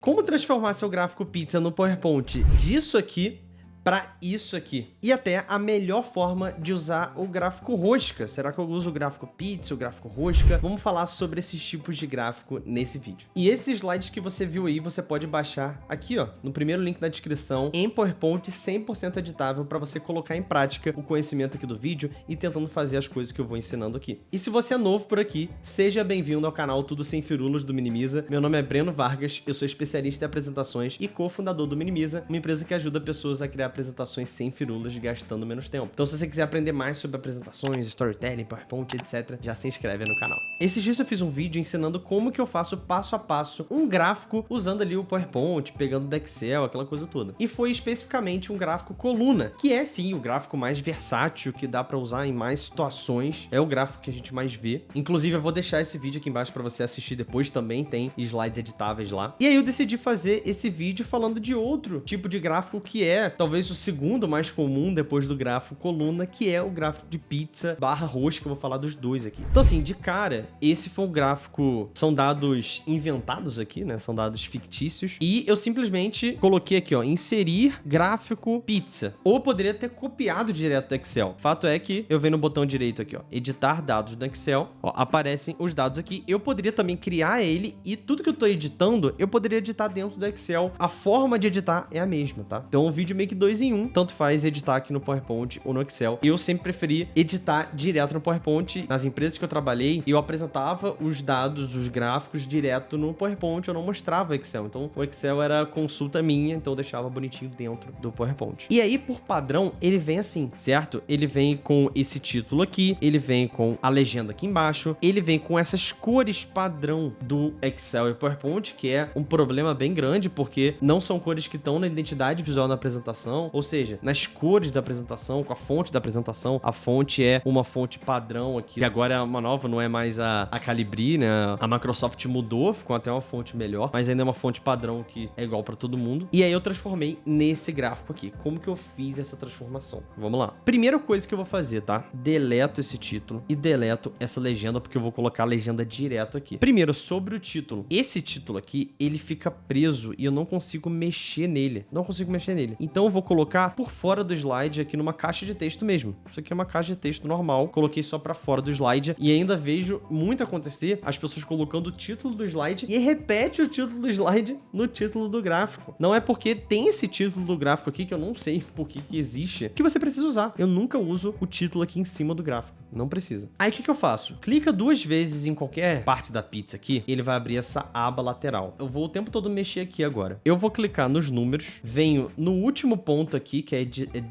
Como transformar seu gráfico pizza no PowerPoint disso aqui para isso aqui. E até a melhor forma de usar o gráfico rosca. Será que eu uso o gráfico pizza, o gráfico rosca? Vamos falar sobre esses tipos de gráfico nesse vídeo. E esses slides que você viu aí, você pode baixar aqui, ó, no primeiro link da descrição, em PowerPoint 100% editável para você colocar em prática o conhecimento aqui do vídeo e tentando fazer as coisas que eu vou ensinando aqui. E se você é novo por aqui, seja bem-vindo ao canal Tudo Sem Firulas do Minimiza. Meu nome é Breno Vargas, eu sou especialista em apresentações e cofundador do Minimiza, uma empresa que ajuda pessoas a criar apresentações sem firulas, gastando menos tempo. Então, se você quiser aprender mais sobre apresentações, storytelling, PowerPoint, etc., já se inscreve no canal. Esses dias eu fiz um vídeo ensinando como que eu faço passo a passo um gráfico usando ali o PowerPoint, pegando do Excel, aquela coisa toda. E foi especificamente um gráfico coluna, que é sim o gráfico mais versátil, que dá para usar em mais situações. É o gráfico que a gente mais vê. Inclusive, eu vou deixar esse vídeo aqui embaixo para você assistir depois também, tem slides editáveis lá. E aí eu decidi fazer esse vídeo falando de outro tipo de gráfico que é talvez o segundo mais comum depois do gráfico coluna, que é o gráfico de pizza barra rosca. Eu vou falar dos dois aqui. Então assim, de cara, esse foi um gráfico, são dados inventados aqui, né? São dados fictícios. E eu simplesmente coloquei aqui, ó, inserir gráfico pizza. Ou poderia ter copiado direto do Excel. Fato é que eu venho no botão direito aqui, ó, editar dados do Excel. Ó, aparecem os dados aqui. Eu poderia também criar ele e tudo que eu tô editando, eu poderia editar dentro do Excel. A forma de editar é a mesma, tá? Então o vídeo meio que 2 em 1. Tanto faz editar aqui no PowerPoint ou no Excel. Eu sempre preferi editar direto no PowerPoint. Nas empresas que eu trabalhei, eu apresentava os dados, os gráficos direto no PowerPoint. Eu não mostrava o Excel. Então, o Excel era consulta minha, então eu deixava bonitinho dentro do PowerPoint. E aí, por padrão, ele vem assim, certo? Ele vem com esse título aqui, ele vem com a legenda aqui embaixo, ele vem com essas cores padrão do Excel e PowerPoint, que é um problema bem grande, porque não são cores que estão na identidade visual da apresentação, ou seja, nas cores da apresentação, com a fonte da apresentação. A fonte é uma fonte padrão aqui, que agora é uma nova, não é mais a Calibri, né? A Microsoft mudou, ficou até uma fonte melhor, mas ainda é uma fonte padrão que é igual para todo mundo. E aí eu transformei nesse gráfico aqui. Como que eu fiz essa transformação? Vamos lá. Primeira coisa que eu vou fazer, tá? Deleto esse título e deleto essa legenda, porque eu vou colocar a legenda direto aqui. Primeiro, sobre o título. Esse título aqui, ele fica preso e eu não consigo mexer nele. Não consigo mexer nele. Então eu vou colocar por fora do slide aqui numa caixa de texto mesmo. Isso aqui é uma caixa de texto normal. Coloquei só pra fora do slide e ainda vejo muito acontecer as pessoas colocando o título do slide e repete o título do slide no título do gráfico. Não é porque tem esse título do gráfico aqui, que eu não sei por que existe, que você precisa usar. Eu nunca uso o título aqui em cima do gráfico. Não precisa. Aí o que eu faço? Clica 2 vezes em qualquer parte da pizza aqui, ele vai abrir essa aba lateral. Eu vou o tempo todo mexer aqui agora. Eu vou clicar nos números, venho no último ponto aqui, que é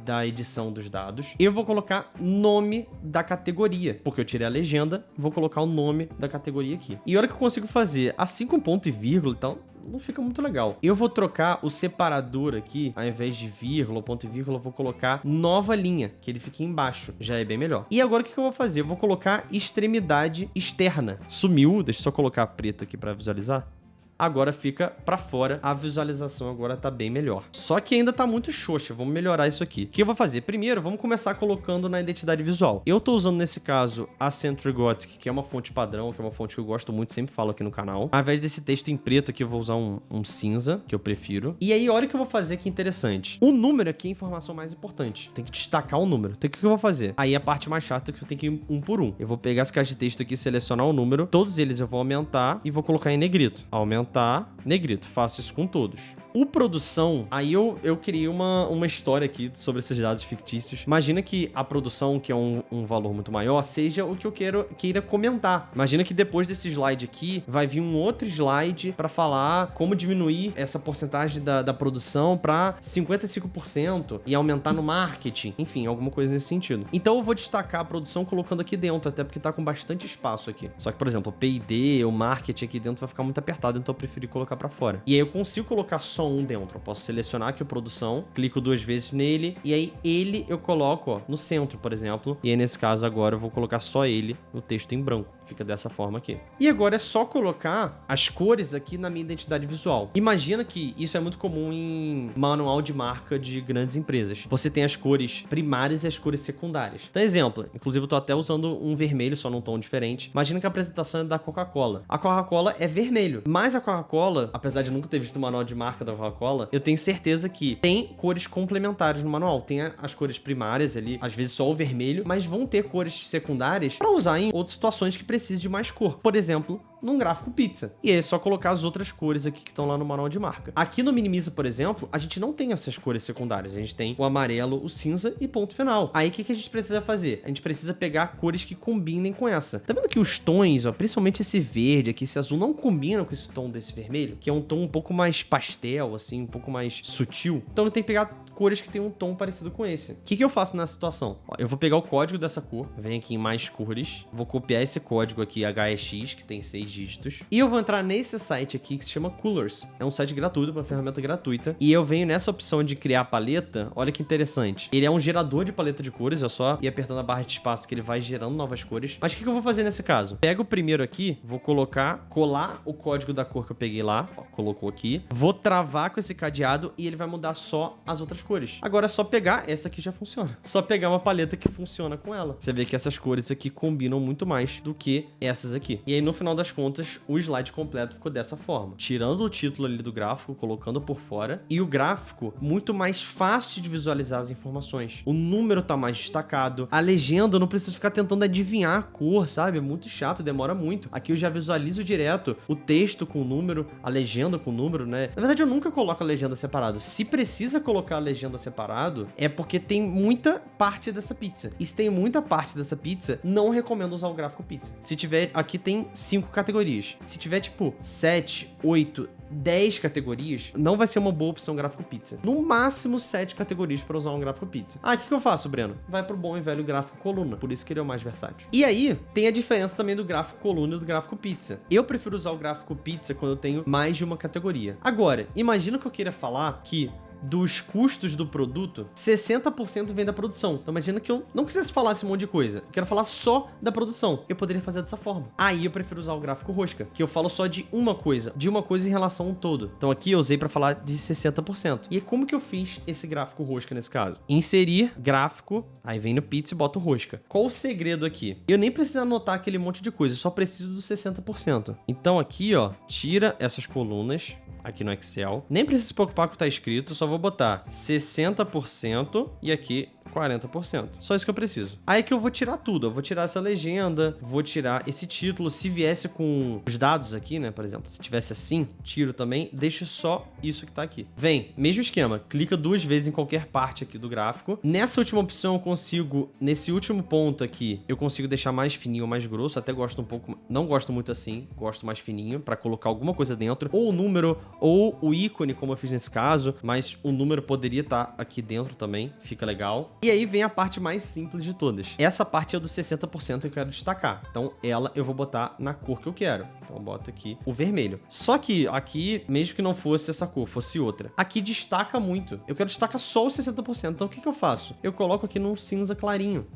da edição dos dados. Eu vou colocar nome da categoria, porque eu tirei a legenda, vou colocar o nome da categoria aqui. E a hora que eu consigo fazer assim com ponto e vírgula, então não fica muito legal. Eu vou trocar o separador aqui, ao invés de vírgula, ponto e vírgula, eu vou colocar nova linha, que ele fique embaixo, já é bem melhor. E agora o que eu vou fazer? Eu vou colocar extremidade externa. Sumiu, deixa eu só colocar preto aqui para visualizar. Agora fica pra fora, a visualização agora tá bem melhor. Só que ainda tá muito xoxa, vamos melhorar isso aqui. O que eu vou fazer? Primeiro, vamos começar colocando na identidade visual. Eu tô usando nesse caso a Century Gothic, que é uma fonte padrão, que é uma fonte que eu gosto muito, sempre falo aqui no canal. Ao invés desse texto em preto aqui, eu vou usar um cinza, que eu prefiro. E aí, olha o que eu vou fazer que é interessante. O número aqui é a informação mais importante. Tem que destacar o número. Então, o que eu vou fazer? Aí, a parte mais chata é que eu tenho que ir um por um. Eu vou pegar essa caixa de texto aqui, selecionar o número. Todos eles eu vou aumentar e vou colocar em negrito. Aumentar, negrito. Faço isso com todos. O produção, aí eu criei uma história aqui sobre esses dados fictícios. Imagina que a produção, que é um valor muito maior, seja o que eu queira comentar. Imagina que depois desse slide aqui, vai vir um outro slide para falar como diminuir essa porcentagem da produção para 55% e aumentar no marketing. Enfim, alguma coisa nesse sentido. Então eu vou destacar a produção colocando aqui dentro, até porque tá com bastante espaço aqui. Só que, por exemplo, o P&D, o marketing aqui dentro vai ficar muito apertado, então eu preferi colocar para fora. E aí eu consigo colocar só um dentro. Eu posso selecionar aqui a produção, clico 2 vezes nele, e aí ele eu coloco, ó, no centro, por exemplo. E aí nesse caso agora eu vou colocar só ele no texto em branco. Fica dessa forma aqui. E agora é só colocar as cores aqui na minha identidade visual. Imagina que isso é muito comum em manual de marca de grandes empresas. Você tem as cores primárias e as cores secundárias. Então, exemplo, inclusive eu tô até usando um vermelho, só num tom diferente. Imagina que a apresentação é da Coca-Cola. A Coca-Cola é vermelho, mas a Coca-Cola, apesar de nunca ter visto o manual de marca da Coca-Cola, eu tenho certeza que tem cores complementares no manual. Tem as cores primárias ali, às vezes só o vermelho, mas vão ter cores secundárias para usar em outras situações que precisem de mais cor. Por exemplo, num gráfico pizza. E aí é só colocar as outras cores aqui que estão lá no manual de marca. Aqui no Minimiza, por exemplo, a gente não tem essas cores secundárias. A gente tem o amarelo, o cinza e ponto final. Aí o que a gente precisa fazer? A gente precisa pegar cores que combinem com essa. Tá vendo que os tons, ó, principalmente esse verde aqui, esse azul, não combinam com esse tom desse vermelho? Que é um tom um pouco mais pastel, assim, um pouco mais sutil. Então eu tenho que pegar cores que tem um tom parecido com esse. O que eu faço nessa situação? Ó, eu vou pegar o código dessa cor, venho aqui em mais cores, vou copiar esse código aqui, HEX, que tem 6 dígitos, e eu vou entrar nesse site aqui que se chama Colors. É um site gratuito, uma ferramenta gratuita, e eu venho nessa opção de criar paleta. Olha que interessante. Ele é um gerador de paleta de cores, é só ir apertando a barra de espaço que ele vai gerando novas cores. Mas o que eu vou fazer nesse caso? Pego o primeiro aqui, vou colar o código da cor que eu peguei lá, ó, colocou aqui, vou travar com esse cadeado e ele vai mudar só as outras cores. Agora é só pegar, essa aqui já funciona. Só pegar uma paleta que funciona com ela. Você vê que essas cores aqui combinam muito mais do que essas aqui. E aí, no final das contas, o slide completo ficou dessa forma. Tirando o título ali do gráfico, colocando por fora. E o gráfico, muito mais fácil de visualizar as informações. O número tá mais destacado. A legenda, eu não preciso ficar tentando adivinhar a cor, sabe? É muito chato, demora muito. Aqui eu já visualizo direto o texto com o número, a legenda com o número, né? Na verdade, eu nunca coloco a legenda separado. Se precisa colocar a legenda separado, é porque tem muita parte dessa pizza. E se tem muita parte dessa pizza, não recomendo usar o gráfico pizza. Se tiver, aqui tem 5 categorias. Se tiver, tipo, 7, 8, 10 categorias, não vai ser uma boa opção gráfico pizza. No máximo 7 categorias para usar um gráfico pizza. Ah, o que eu faço, Breno? Vai pro bom e velho gráfico coluna. Por isso que ele é o mais versátil. E aí, tem a diferença também do gráfico coluna e do gráfico pizza. Eu prefiro usar o gráfico pizza quando eu tenho mais de uma categoria. Agora, imagina que eu queira falar que dos custos do produto, 60% vem da produção. Então imagina que eu não quisesse falar esse monte de coisa. Eu quero falar só da produção. Eu poderia fazer dessa forma. Aí eu prefiro usar o gráfico rosca, que eu falo só de uma coisa em relação a um todo. Então aqui eu usei para falar de 60%. E como que eu fiz esse gráfico rosca nesse caso? Inserir gráfico, aí vem no pizza e boto rosca. Qual o segredo aqui? Eu nem preciso anotar aquele monte de coisa, eu só preciso do 60%. Então aqui, ó, tira essas colunas aqui no Excel. Nem precisa se preocupar com o que tá escrito, só vou botar 60% e aqui 40%. Só isso que eu preciso. Aí que eu vou tirar tudo. Eu vou tirar essa legenda, vou tirar esse título. Se viesse com os dados aqui, né, por exemplo, se tivesse assim, tiro também, deixo só isso que tá aqui. Vem, mesmo esquema, clica 2 vezes em qualquer parte aqui do gráfico. Nessa última opção eu consigo, nesse último ponto aqui, eu consigo deixar mais fininho ou mais grosso. Até gosto um pouco, não gosto muito assim, gosto mais fininho pra colocar alguma coisa dentro. Ou o número, ou o ícone, como eu fiz nesse caso, mas o número poderia estar aqui dentro também, fica legal. E aí vem a parte mais simples de todas. Essa parte é do 60% que eu quero destacar. Então ela eu vou botar na cor que eu quero. Então eu boto aqui o vermelho. Só que aqui, mesmo que não fosse essa cor, fosse outra, aqui destaca muito. Eu quero destacar só o 60%. Então o que eu faço? Eu coloco aqui num cinza clarinho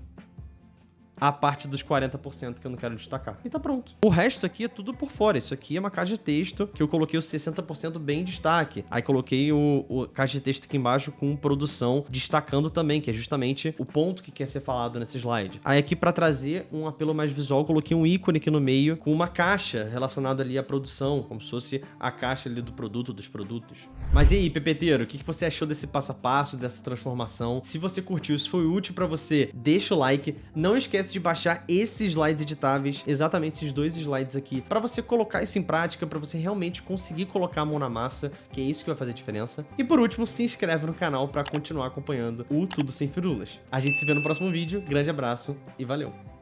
a parte dos 40% que eu não quero destacar. E tá pronto. O resto aqui é tudo por fora. Isso aqui é uma caixa de texto que eu coloquei o 60% bem em destaque. Aí coloquei o caixa de texto aqui embaixo com produção destacando também, que é justamente o ponto que quer ser falado nesse slide. Aí aqui para trazer um apelo mais visual, eu coloquei um ícone aqui no meio com uma caixa relacionada ali à produção, como se fosse a caixa ali do produto, dos produtos. Mas e aí, pepeteiro, o que você achou desse passo a passo, dessa transformação? Se você curtiu, se foi útil para você, deixa o like. Não esquece de baixar esses slides editáveis, exatamente esses 2 slides aqui, para você colocar isso em prática, para você realmente conseguir colocar a mão na massa, que é isso que vai fazer diferença. E por último, se inscreve no canal para continuar acompanhando o Tudo Sem Firulas. A gente se vê no próximo vídeo, grande abraço e valeu!